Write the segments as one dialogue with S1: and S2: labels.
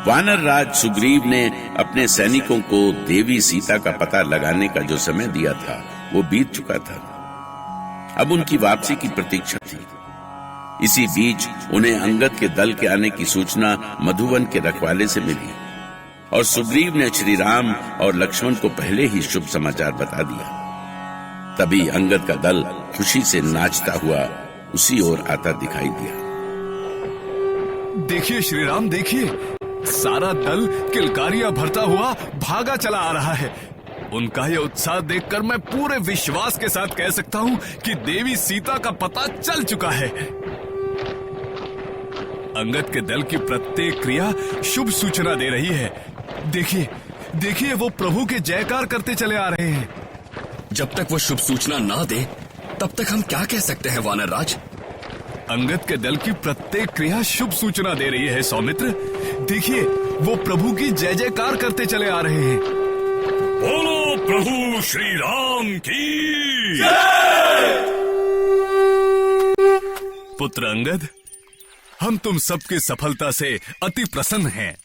S1: वानर राज सुग्रीव ने अपने सैनिकों को देवी सीता का पता लगाने का जो समय दिया था वो बीत चुका था। अब उनकी वापसी की प्रतीक्षा थी। इसी बीच उन्हें अंगद के दल के आने की सूचना मधुवन के रखवाले से मिली और सुग्रीव ने श्री राम और लक्ष्मण को पहले ही शुभ समाचार बता दिया। तभी अंगद का दल खुशी से नाचता हुआ उसी ओर आता दिखाई दिया।
S2: देखिए श्री राम, देखिए, सारा दल किलकारियां भरता हुआ भागा चला आ रहा है। उनका यह उत्साह देखकर मैं पूरे विश्वास के साथ कह सकता हूं कि देवी सीता का पता चल चुका है। अंगद के दल की प्रत्येक क्रिया शुभ सूचना दे रही है। देखिए, देखिए, वो प्रभु के जयकार करते चले आ रहे हैं।
S3: जब तक वो शुभ सूचना ना दे तब तक हम क्या कह सकते हैं वानर राज?
S2: अंगद के दल की प्रत्येक क्रिया शुभ सूचना दे रही है सौमित्र। देखिए, वो प्रभु की जय जयकार करते चले आ रहे हैं।
S4: बोलो प्रभु श्री राम की
S2: पुत्र अंगद, हम तुम सबकी सफलता से अति प्रसन्न हैं।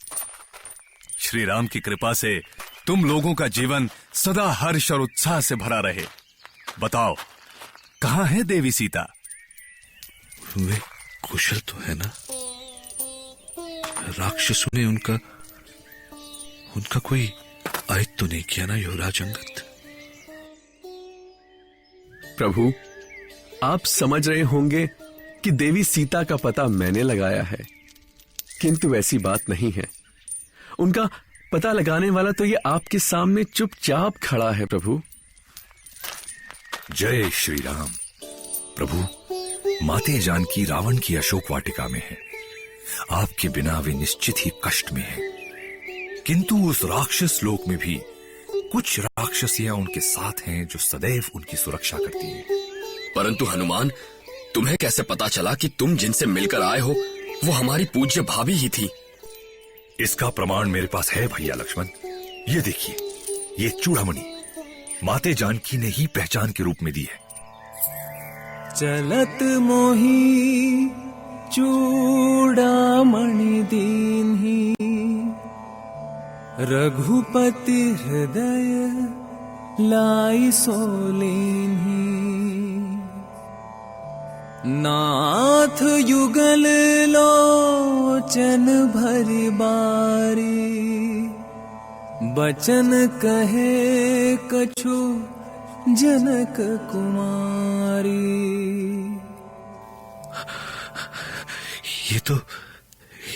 S2: श्री राम की कृपा से तुम लोगों का जीवन सदा हर्ष और उत्साह से भरा रहे। बताओ, कहाँ है देवी सीता?
S5: वे कुशल तो है ना? राक्षसों ने उनका कोई आयत तो नहीं किया ना युवराज अंगद?
S6: प्रभु, आप समझ रहे होंगे कि देवी सीता का पता मैंने लगाया है, किंतु ऐसी बात नहीं है। उनका पता लगाने वाला तो ये आपके सामने चुपचाप खड़ा है प्रभु।
S4: जय श्री राम। प्रभु, माते जानकी रावण की अशोक वाटिका में है। आपके बिना वे निश्चित ही कष्ट में है। किंतु उस राक्षस लोक में भी कुछ राक्षसियां उनके साथ हैं जो सदैव उनकी सुरक्षा करती हैं।
S3: परंतु हनुमान, तुम्हें कैसे पता चला कि तुम जिनसे मिलकर आए हो वो हमारी पूज्य भाभी ही थी?
S4: इसका प्रमाण मेरे पास है भैया लक्ष्मण। ये देखिए, ये चूड़ामणि माते जानकी ने ही पहचान के रूप में दी है।
S7: चलत मोही चूड़ामणि दीन्ही, रघुपति हृदय लाई सोलेन्ही। नाथ युगल लोचन भरि बारी, बचन कहे कछु जनक कुमारी।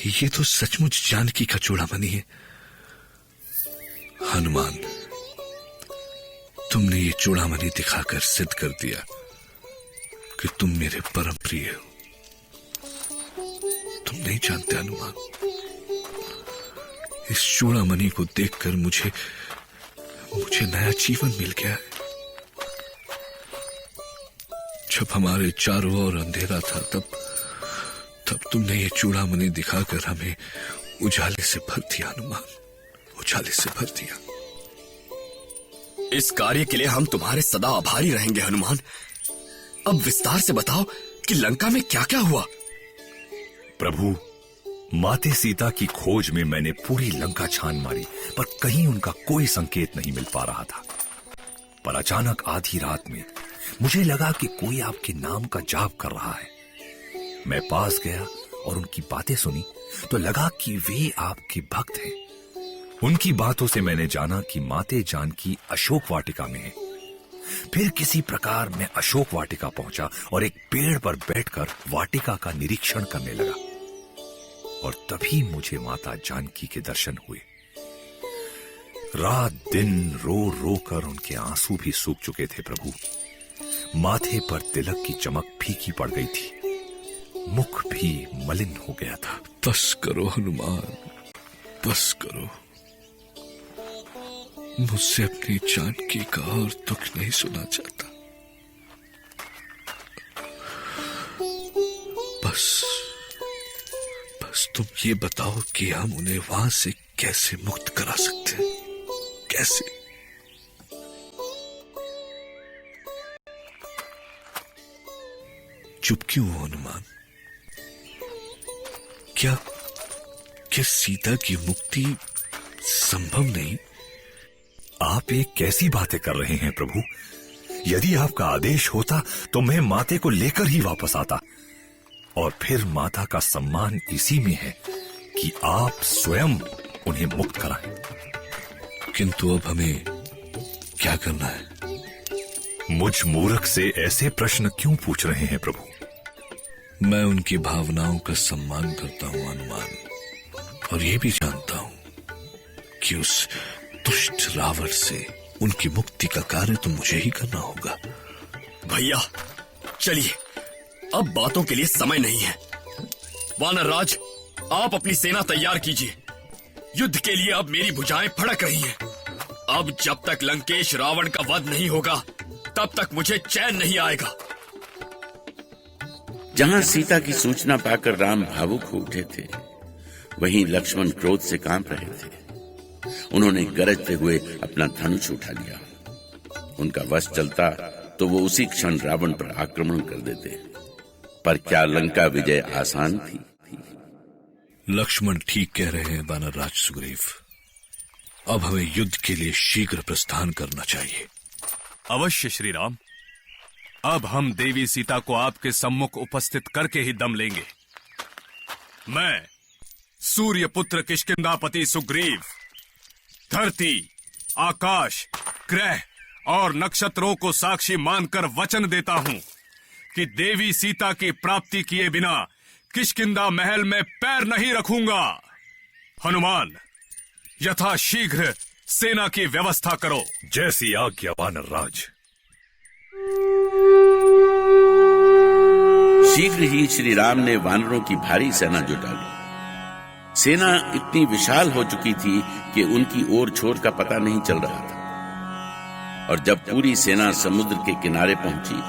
S5: ये तो सचमुच जानकी का चूड़ामणि है। हनुमान, तुमने ये चूड़ामणि दिखाकर सिद्ध कर दिया कि तुम मेरे परम प्रिय हो। तुम नहीं जानते हनुमान, इस चूड़ामणि को देखकर मुझे नया जीवन मिल गया है। जब हमारे चारों ओर अंधेरा था तब तुमने ये चूड़ामणि दिखाकर हमें उजाले से भर दिया हनुमान, उजाले से भर दिया।
S3: इस कार्य के लिए हम तुम्हारे सदा आभारी रहेंगे हनुमान। अब विस्तार से बताओ कि लंका में क्या क्या हुआ।
S4: प्रभु, माते सीता की खोज में मैंने पूरी लंका छान मारी, पर कहीं उनका कोई संकेत नहीं मिल पा रहा था। पर अचानक आधी रात में मुझे लगा कि कोई आपके नाम का जाप कर रहा है। मैं पास गया और उनकी बातें सुनी तो लगा कि वे आपके भक्त हैं। उनकी बातों से मैंने जाना कि माते जानकी अशोक वाटिका में है। फिर किसी प्रकार मैं अशोक वाटिका पहुंचा और एक पेड़ पर बैठकर वाटिका का निरीक्षण करने लगा। और तभी मुझे माता जानकी के दर्शन हुए। रात दिन रो रो कर उनके आंसू भी सूख चुके थे प्रभु। माथे पर तिलक की चमक फीकी पड़ गई थी, मुख भी मलिन हो गया था।
S5: बस करो हनुमान, बस करो। मुझसे अपनी जानकी का और दुख नहीं सुना चाहता। बस तुम ये बताओ कि हम उन्हें वहां से कैसे मुक्त करा सकते हैं, कैसे? चुप क्यों हो हनुमान? कि सीता की मुक्ति संभव नहीं।
S4: आप ये कैसी बातें कर रहे हैं प्रभु? यदि आपका आदेश होता तो मैं माते को लेकर ही वापस आता, और फिर माता का सम्मान इसी में है कि आप स्वयं उन्हें मुक्त कराएं।
S5: किंतु अब हमें क्या करना है?
S4: मुझ मूर्ख से ऐसे प्रश्न क्यों पूछ रहे हैं प्रभु?
S5: मैं उनकी भावनाओं का सम्मान करता हूं हनुमान, और ये भी जानता हूं कि उस दुष्ट रावण से उनकी मुक्ति का कार्य तो मुझे ही करना होगा।
S3: भैया चलिए, अब बातों के लिए समय नहीं है। वानर राज, आप अपनी सेना तैयार कीजिए। युद्ध के लिए अब मेरी भुजाएं फड़क रही हैं। अब जब तक लंकेश रावण का वध नहीं होगा तब तक मुझे चैन नहीं आएगा।
S1: जहां सीता की सूचना पाकर राम भावुक हो उठे थे, वहीं लक्ष्मण क्रोध से कांप रहे थे। उन्होंने गरजते हुए अपना धनुष उठा लिया। उनका वश चलता तो वो उसी क्षण रावण पर आक्रमण कर देते, पर क्या लंका विजय आसान थी?
S5: लक्ष्मण ठीक कह रहे हैं वानरराज सुग्रीव। अब हमें युद्ध के लिए शीघ्र प्रस्थान करना चाहिए।
S2: अवश्य श्री राम। अब हम देवी सीता को आपके सम्मुख उपस्थित करके ही दम लेंगे। मैं सूर्य पुत्र किष्किंधापति सुग्रीव धरती, आकाश, ग्रह और नक्षत्रों को साक्षी मानकर वचन देता हूं कि देवी सीता की प्राप्ति किए बिना किष्किंधा महल में पैर नहीं रखूंगा। हनुमान, यथाशीघ्र सेना की व्यवस्था करो।
S4: जैसी आज्ञा वानर राज।
S1: शीघ्र ही श्री राम ने वानरों की भारी सेना जुटा ली। सेना इतनी विशाल हो चुकी थी कि उनकी ओर छोर का पता नहीं चल रहा था। और जब पूरी सेना समुद्र के किनारे पहुंची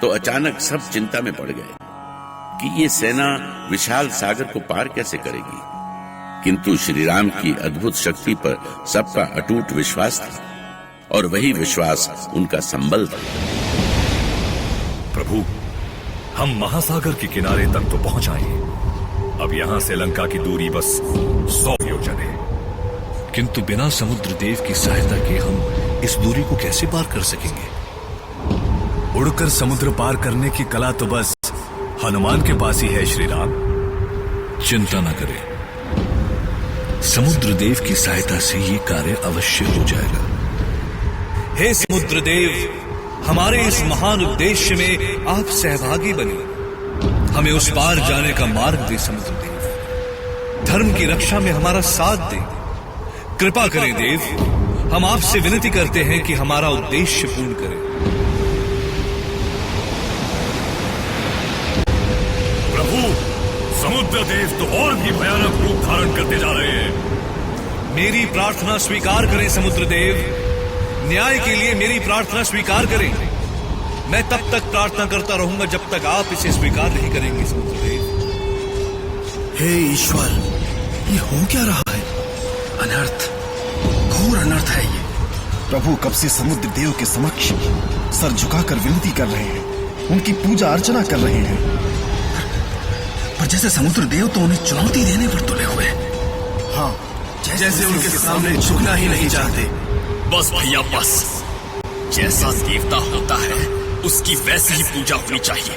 S1: तो अचानक सब चिंता में पड़ गए कि ये सेना विशाल सागर को पार कैसे करेगी। किंतु श्री राम की अद्भुत शक्ति पर सबका अटूट विश्वास था, और वही विश्वास उनका संबल था।
S4: प्रभु, हम महासागर के किनारे तक तो पहुंच आए। अब यहां से लंका की दूरी बस 100 योजन है।
S5: किंतु बिना समुद्र देव की सहायता के हम इस दूरी को कैसे पार कर सकेंगे?
S2: उड़कर समुद्र पार करने की कला तो बस हनुमान के पास ही है श्री राम।
S5: चिंता न करें, समुद्र देव की सहायता से ये कार्य अवश्य हो जाएगा।
S8: हे समुद्र देव, हमारे इस महान उद्देश्य में आप सहभागी बने। हमें उस पार जाने का मार्ग दे समुद्र देव। धर्म की रक्षा में हमारा साथ दे। कृपा करें देव, हम आपसे विनती करते हैं कि हमारा उद्देश्य पूर्ण करें।
S4: प्रभु, समुद्र देव तो और भी भयानक रूप धारण करते जा रहे हैं।
S8: मेरी प्रार्थना स्वीकार करें समुद्र देव। न्याय के लिए मेरी प्रार्थना स्वीकार करें। मैं तब तक प्रार्थना करता रहूंगा जब तक आप इसे स्वीकार नहीं करेंगे समुद्रदेव।
S9: हे ईश्वर, ये हो क्या रहा है? अनर्थ, घोर अनर्थ है ये।
S10: प्रभु कब से समुद्र देव के समक्ष सर झुकाकर विनती कर रहे हैं, उनकी पूजा अर्चना कर रहे हैं,
S9: पर जैसे समुद्र देव तो उन्हें चुनौती देने पर तुले हुए।
S10: हाँ,
S9: जैसे उनके सामने झुकना ही नहीं चाहते।
S3: बस भैया बस, जैसा देवता होता है उसकी वैसी ही पूजा होनी चाहिए।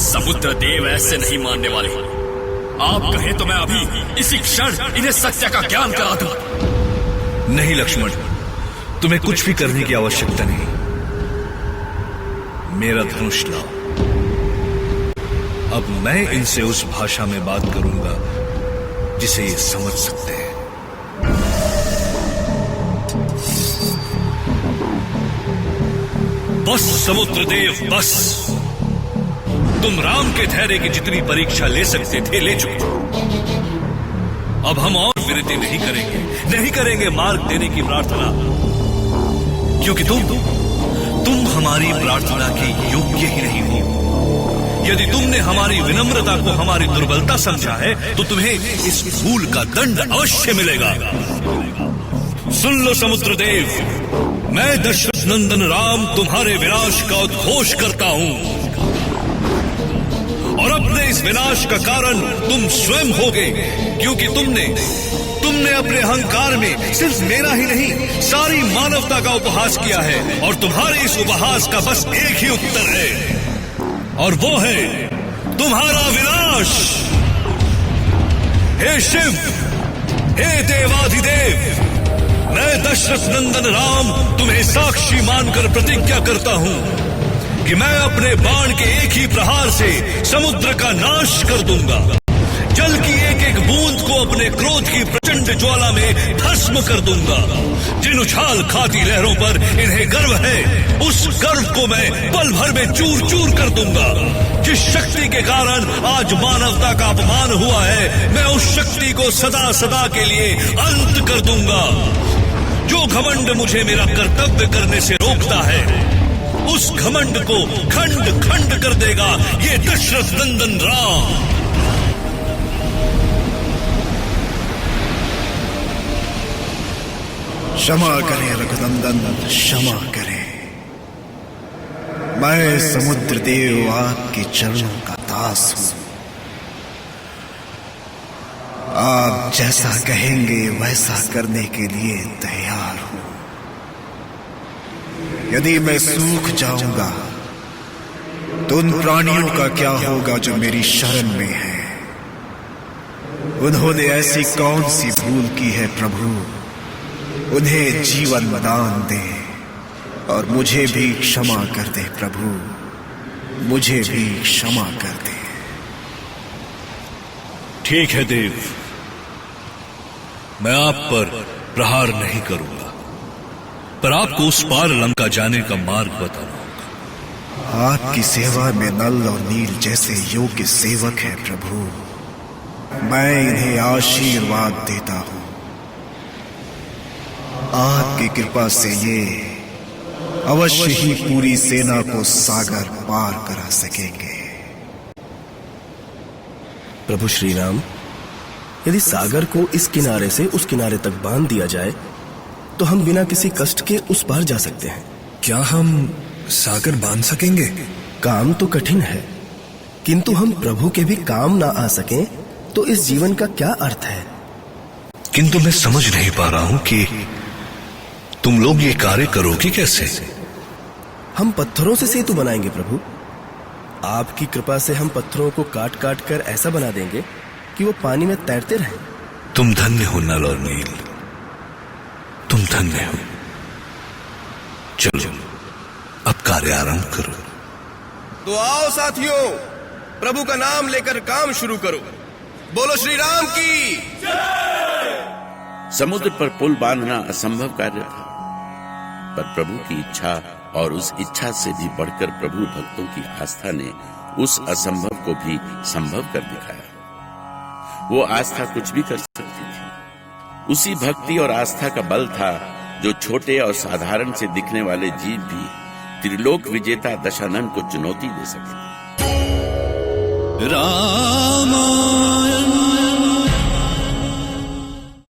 S3: समुद्र देव ऐसे नहीं मानने वाले। आप कहें तो मैं अभी इसी क्षण इन्हें सत्य का ज्ञान करा दूं।
S8: नहीं लक्ष्मण, तुम्हें कुछ भी करने की आवश्यकता नहीं। मेरा धनुष लाओ। अब मैं इनसे उस भाषा में बात करूंगा जिसे ये समझ सकते हैं। बस समुद्र देव बस। तुम राम के धैर्य की जितनी परीक्षा ले सकते थे ले चुके। अब हम और विनती नहीं करेंगे मार्ग देने की प्रार्थना, क्योंकि तुम हमारी प्रार्थना के योग्य ही नहीं हो। यदि तुमने हमारी विनम्रता को हमारी दुर्बलता समझा है तो तुम्हें इस भूल का दंड अवश्य मिलेगा। सुन लो समुद्र देव, मैं दशरथ नंदन राम तुम्हारे विनाश का उद्घोष करता हूं और अपने इस विनाश का कारण तुम स्वयं होगे, क्योंकि तुमने अपने अहंकार में सिर्फ मेरा ही नहीं सारी मानवता का उपहास किया है, और तुम्हारे इस उपहास का बस एक ही उत्तर है, और वो है तुम्हारा विनाश। हे शिव, हे देवाधिदेव, मैं दशरथ नंदन राम तुम्हें साक्षी मानकर प्रतिज्ञा करता हूं कि मैं अपने बाण के एक ही प्रहार से समुद्र का नाश कर दूंगा। जल की एक एक बूंद को अपने क्रोध की प्रचंड ज्वाला में भस्म कर दूंगा। जिन उछाल खाती लहरों पर इन्हें गर्व है, उस गर्व को मैं पल भर में चूर चूर कर दूंगा। जिस शक्ति के कारण आज मानवता का अपमान हुआ है, मैं उस शक्ति को सदा सदा के लिए अंत कर दूंगा। जो घमंड मुझे मेरा कर्तव्य करने से रोकता है, उस घमंड को खंड खंड कर देगा ये दशरथ नंदन राम।
S10: क्षमा करें रघुनंदन, क्षमा करें। मैं समुद्र देव आपके चरणों का दास हूं। आप जैसा कहेंगे वैसा करने के लिए तैयार हूं। यदि मैं सूख जाऊंगा तो उन प्राणियों का क्या होगा जो मेरी शरण में है? उन्होंने ऐसी कौन सी भूल की है प्रभु? उन्हें जीवन दान दे और मुझे भी क्षमा कर दे प्रभु, मुझे भी क्षमा कर दे।
S8: ठीक है देव, मैं आप पर प्रहार नहीं करूंगा, पर आपको उस पार लंका जाने का मार्ग बताना होगा।
S10: आपकी सेवा में नल और नील जैसे योग्य सेवक हैं प्रभु। मैं इन्हें आशीर्वाद देता हूं। आपकी कृपा से ये अवश्य ही पूरी सेना को सागर पार करा सकेंगे।
S9: प्रभु श्री राम, यदि सागर को इस किनारे से उस किनारे तक बांध दिया जाए तो हम बिना किसी कष्ट के उस पार जा सकते हैं।
S5: क्या हम सागर बांध सकेंगे?
S9: काम तो कठिन है, किंतु हम प्रभु के भी काम ना आ सकें तो इस जीवन का क्या अर्थ है?
S5: किंतु मैं समझ नहीं पा रहा हूं कि तुम लोग ये कार्य करोगे कैसे?
S9: हम पत्थरों से सेतु बनाएंगे प्रभु। आपकी कृपा से हम पत्थरों को काट काट कर ऐसा बना देंगे कि वो पानी में तैरते रहें।
S5: तुम धन्य हो नल और नील, तुम धन्य हो। चलो अब कार्य आरंभ करो।
S11: तो आओ साथियों, प्रभु का नाम लेकर काम शुरू करो। बोलो श्री राम की।
S1: समुद्र पर पुल बांधना असंभव कार्य था, पर प्रभु की इच्छा और उस इच्छा से भी बढ़कर प्रभु भक्तों की आस्था ने उस असंभव को भी संभव कर दिखाया। वो आस्था कुछ भी कर सकती थी। उसी भक्ति और आस्था का बल था जो छोटे और साधारण से दिखने वाले जीव भी त्रिलोक विजेता दशानन को चुनौती दे सके।
S7: राम